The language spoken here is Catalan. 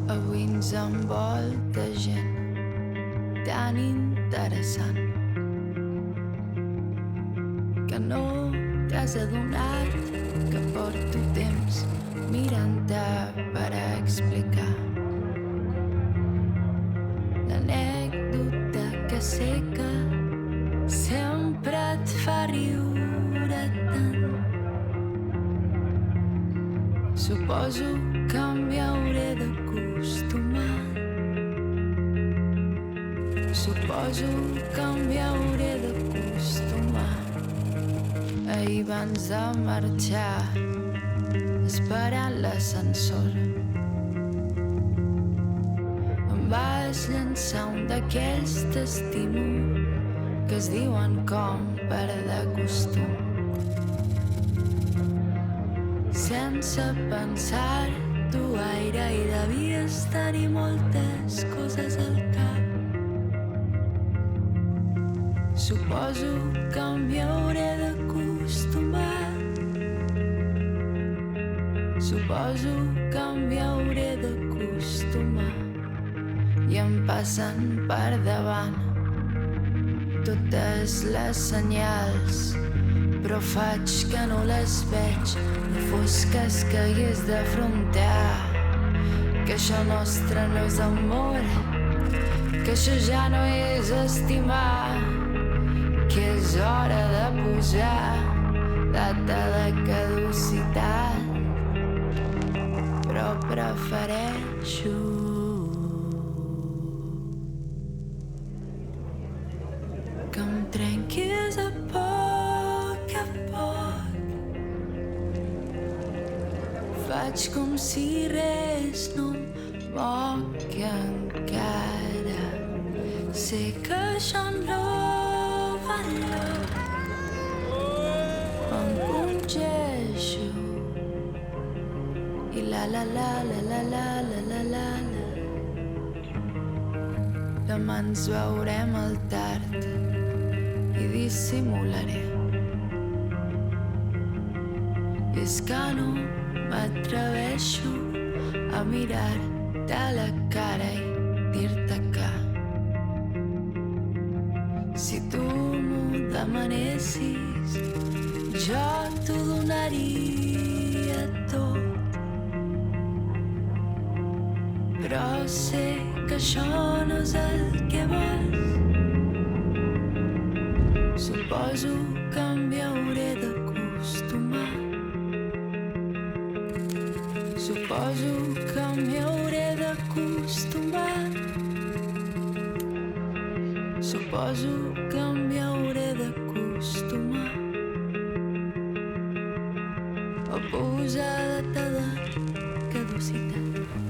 Avui ens envolta gent tan interessant que no t'has adonat que porto temps mirant-te per explicar l'anècdota que sé que sempre et fa riure tant. Suposo que m'hi hauré d'acostumar. Suposo que m'hi hauré d'acostumar. Ahir abans de marxar, esperant l'ascensor, em vas llançar un d'aquells t'estimo que es diuen com per de costum. Sense pensar-t'ho gaire i devies tenir moltes coses al cap. Suposo que m'hi hauré d'acostumar. Suposo que m'hi hauré d'acostumar. I em passen per davant totes les senyals, però faig que no les veig. No fos que es caigués de frontear, que això nostre no és amor, que això ja no és estimar, que és hora de posar data de caducitat, però prefereixo que em trenquis a poc a poc. Faig com si res no em moc encara. Sé que això no va enlloc. Em congeixo i la la la la la la la la la la. Demà ens veurem al tard i dissimularé. I és que no m'atreveixo a mirar-te a la cara i dir-te que si tu m'ho demanessis jo t'ho donaria tot, però sé que això no és el que vols. Suposo que m'hi hauré d'acostumar. Suposo que m'hi hauré d'acostumar. Suposo que m'hi hauré d'acostumar a posar data de caducitat.